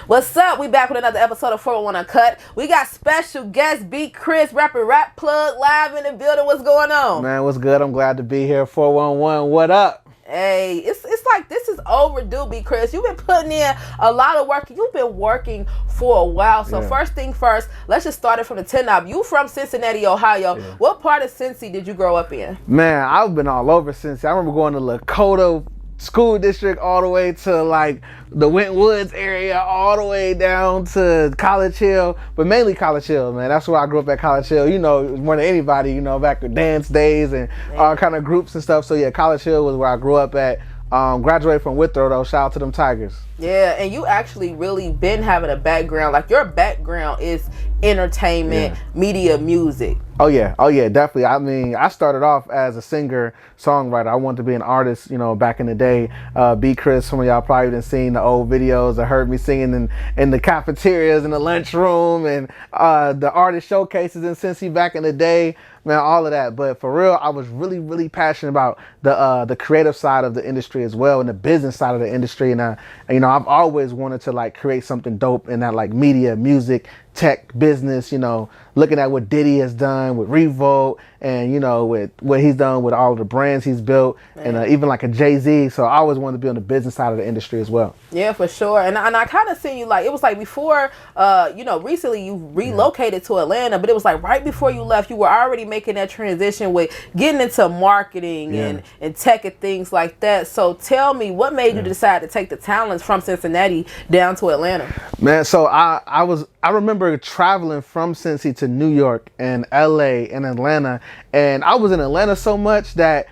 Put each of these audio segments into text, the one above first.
What's up? We back with another episode of 411 Uncut. We got special guest B Criss, rapper Rap Plug, live in the building. What's going on? Man, what's good? I'm glad to be here. 411, what up? Hey, it's like this is overdue, B Criss. You've been putting in a lot of work. You've been working for a while. So First thing first, let's just start it from the 10 up. You from Cincinnati, Ohio. Yeah. What part of Cincy did you grow up in? Man, I've been all over Cincy. I remember going to Lakota School District all the way to like the Went Woods area, all the way down to College Hill, but mainly College Hill, man. That's where I grew up at College Hill. You know, more than anybody, you know, back in dance days and all kind of groups and stuff. So yeah, College Hill was where I grew up at. Graduated from Withrow though. Shout out to them Tigers. Yeah, and you actually really been having a background. Like your background is entertainment, media, music. Oh yeah, definitely. I mean, I started off as a singer, songwriter. I wanted to be an artist, you know, back in the day. B Criss, some of y'all probably done seen the old videos or heard me singing in the cafeterias, in the lunchroom, and the artist showcases in Cincy back in the day. Man, all of that. But for real, I was really passionate about the creative side of the industry as well, and the business side of the industry. And you know, I've always wanted to like create something dope in that like media, music, tech, business. You know, looking at what Diddy has done with Revolt, and you know, with what he's done with all of the brands he's built, and even like a Jay-Z. So I always wanted to be on the business side of the industry as well. Yeah, for sure. And I kind of seen you like, it was like before, you know, recently you relocated to Atlanta, but it was like right before you left, you were already making that transition with getting into marketing and tech and things like that. So tell me, what made you decide to take the talents from Cincinnati down to Atlanta? Man, so I remember traveling from Cincy to New York and LA and Atlanta, and I was in Atlanta so much that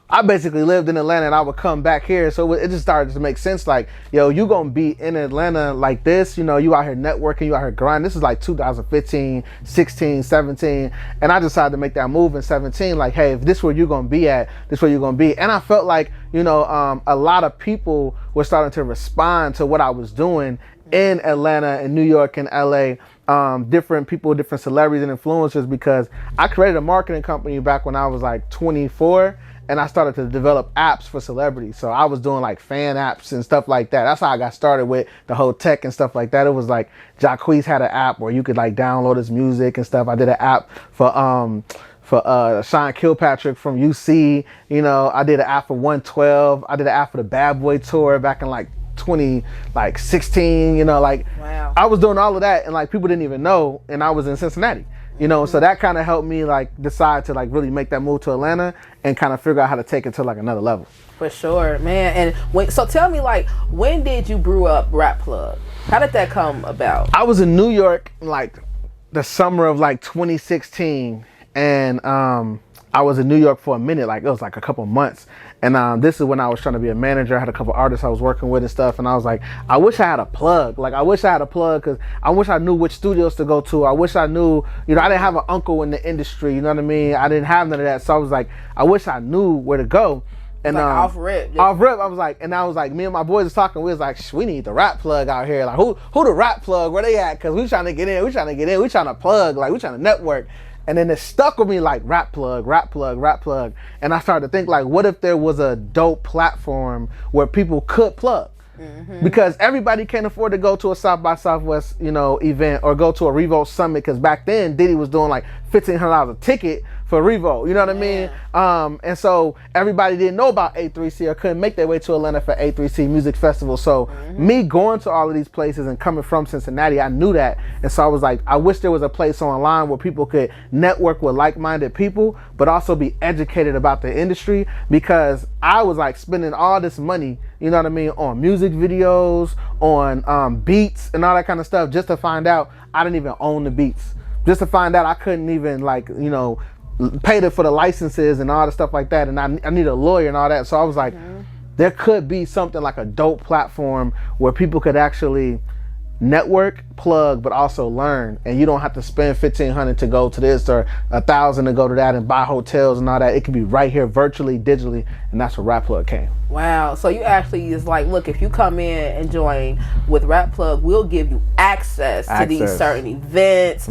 I basically lived in Atlanta and I would come back here. So it just started to make sense. Like, yo, you gonna be in Atlanta like this, you know, you out here networking, you out here grinding. This is like 2015, 16, 17. And I decided to make that move in 17. Like, hey, if this is where you're gonna be at, this is where you're gonna be. And I felt like, you know, a lot of people were starting to respond to what I was doing in Atlanta and New York and LA. Different people, different celebrities and influencers, because I created a marketing company back when I was like 24, and I started to develop apps for celebrities. So I was doing like fan apps and stuff like that. That's how I got started with the whole tech and stuff like that. It was like Jacquees had an app where you could like download his music and stuff. I did an app for Sean Kilpatrick from UC. You know, I did an app for 112. I did an app for the Bad Boy Tour back in like 2016, you know, like I was doing all of that and like people didn't even know, and I was in Cincinnati, you know, so that kind of helped me like decide to like really make that move to Atlanta and kind of figure out how to take it to like another level. For sure, man. And so tell me, like, when did you brew up Rap Plug? How did that come about? I was in New York like the summer of like 2016, and I was in New York for a minute, like it was like a couple months. And this is when I was trying to be a manager. I had a couple artists I was working with and stuff. And I was like, I wish I had a plug. Like, I wish I had a plug, because I wish I knew which studios to go to. I wish I knew, you know, I didn't have an uncle in the industry. You know what I mean? I didn't have none of that. So I was like, I wish I knew where to go. And like off rip, I was like, me and my boys was talking. We was like, we need the Rap Plug out here. Like, who the Rap Plug? Where they at? Because we trying to get in. We trying to plug. Like, we trying to network. And then it stuck with me like Rap Plug. And I started to think like, what if there was a dope platform where people could plug? Because everybody can't afford to go to a South by Southwest, you know, event, or go to a Revolt Summit, because back then Diddy was doing like $1,500 a ticket for Revolt, you know what I mean? And so everybody didn't know about A3C or couldn't make their way to Atlanta for A3C Music Festival. So me going to all of these places and coming from Cincinnati, I knew that. And so I was like, I wish there was a place online where people could network with like-minded people, but also be educated about the industry, because I was like spending all this money, you know what I mean, on music videos, on beats and all that kind of stuff, just to find out I didn't even own the beats. Just to find out I couldn't even, like, you know, paid it for the licenses and all the stuff like that, and I need a lawyer and all that. So I was like, there could be something like a dope platform where people could actually network, plug, but also learn, and you don't have to spend $1,500 to go to this or $1,000 to go to that and buy hotels and all that. It could be right here, virtually, digitally, and that's where Rap Plug came. Wow. So you actually is like, look, if you come in and join with Rap Plug, we'll give you access to these certain events,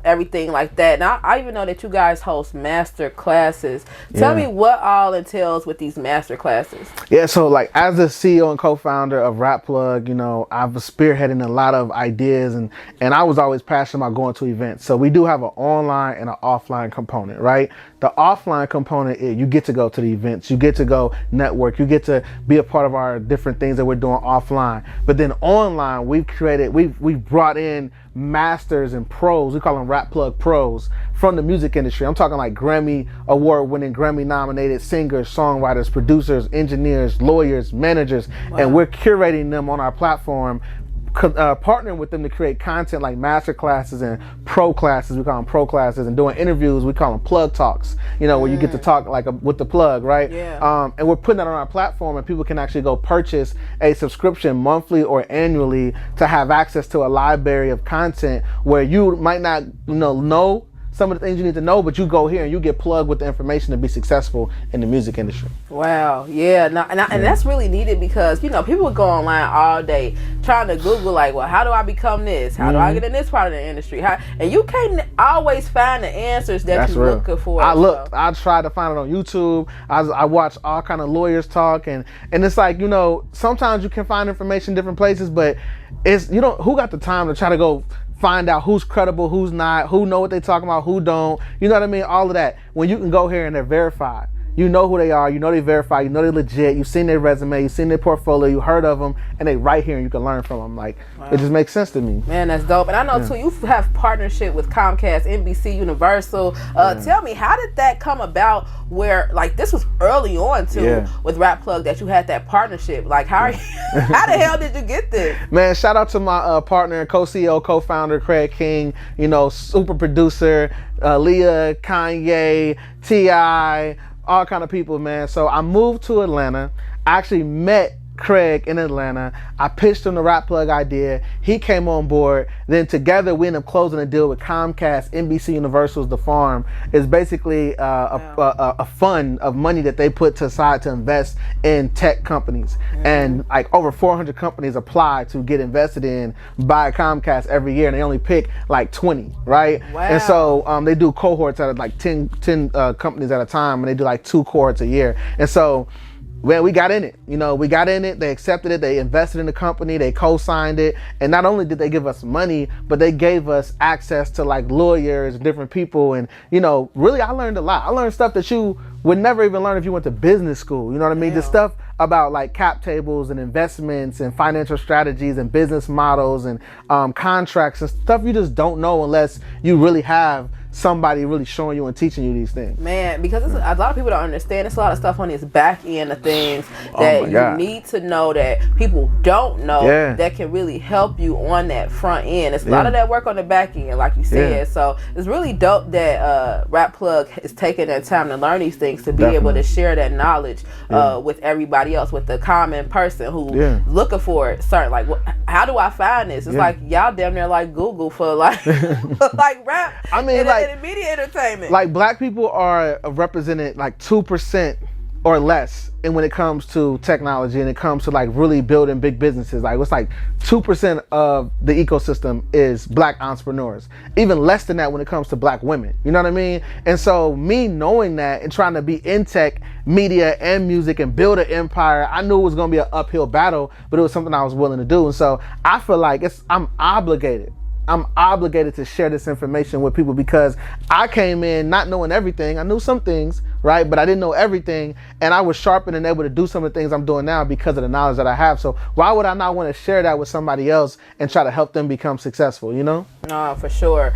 everything like that. Now, I even know that you guys host master classes. Tell me what all entails with these master classes. Yeah, so like as the CEO and co-founder of Rap Plug, you know, I've spearheading a lot of ideas, and I was always passionate about going to events. So we do have an online and an offline component, right? The offline component is you get to go to the events, you get to go network, you get to be a part of our different things that we're doing offline. But then online, we've brought in masters and pros. We call them Rap Plug pros from the music industry. I'm talking like Grammy award-winning, Grammy-nominated singers, songwriters, producers, engineers, lawyers, managers, and we're curating them on our platform. Partnering with them to create content like master classes and pro classes. We call them pro classes, and doing interviews. We call them plug talks. You know, where you get to talk like with the plug, right? Yeah. And we're putting that on our platform, and people can actually go purchase a subscription monthly or annually to have access to a library of content where you might not know some of the things you need to know, but you go here and you get plugged with the information to be successful in the music industry. Wow, yeah, and that's really needed because, you know, people would go online all day trying to Google like, well, how do I become this? How do I get in this part of the industry? And you can't always find the answers that you're looking for. I tried to find it on YouTube. I watch all kind of lawyers talk, and it's like, you know, sometimes you can find information in different places, but it's, you know, who got the time to try to go find out who's credible, who's not, who know what they talking about, who don't, you know what I mean? All of that. When you can go here and they're verified. You know who they are, you know they verified, you know they're legit, you've seen their resume, you've seen their portfolio, you heard of them, and they right here and you can learn from them. Like, it just makes sense to me. Man, that's dope. And I know too, you have partnership with Comcast, NBC, Universal. Tell me, how did that come about where, like, this was early on too with Rap Plug that you had that partnership? Like, how the hell did you get this? Man, shout out to my partner and co-CEO, co-founder, Craig King, you know, super producer, Leah, Kanye, T.I., all kind of people, man. So I moved to Atlanta. I actually met Craig in Atlanta. I pitched him the Rap Plug idea. He came on board. Then together we ended up closing a deal with Comcast, NBC Universal's The Farm. It's basically a fund of money that they put aside to invest in tech companies. And like over 400 companies apply to get invested in by Comcast every year, and they only pick like 20, right? Wow. And so they do cohorts out of like 10 companies at a time, and they do like 2 cohorts a year. And so well, we got in it. You know, we got in it. They accepted it. They invested in the company. They co-signed it. And not only did they give us money, but they gave us access to like lawyers and different people. And, you know, really, I learned a lot. I learned stuff that you would never even learn if you went to business school. You know what I mean? The stuff about like cap tables and investments and financial strategies and business models and contracts and stuff you just don't know unless you really have somebody really showing you and teaching you these things. Man, because a lot of people don't understand. There's a lot of stuff on this back end of things that you need to know that people don't know that can really help you on that front end. It's a lot of that work on the back end, like you said. So it's really dope that Rap Plug is taking that time to learn these things, to be able to share that knowledge with everybody else, with the common person who looking for it. Certain like, how do I find this? It's like y'all damn near like Google for like like rap. I mean, like media entertainment. Like black people are represented like 2% or less, and when it comes to technology and it comes to like really building big businesses, like it's like 2% of the ecosystem is black entrepreneurs. Even less than that when it comes to black women. You know what I mean? And so me knowing that and trying to be in tech, media, and music and build an empire, I knew it was gonna be an uphill battle, but it was something I was willing to do. And so I feel like I'm obligated to share this information with people because I came in not knowing everything. I knew some things, right? But I didn't know everything. And I was sharpened and able to do some of the things I'm doing now because of the knowledge that I have. So why would I not want to share that with somebody else and try to help them become successful, you know? No, for sure.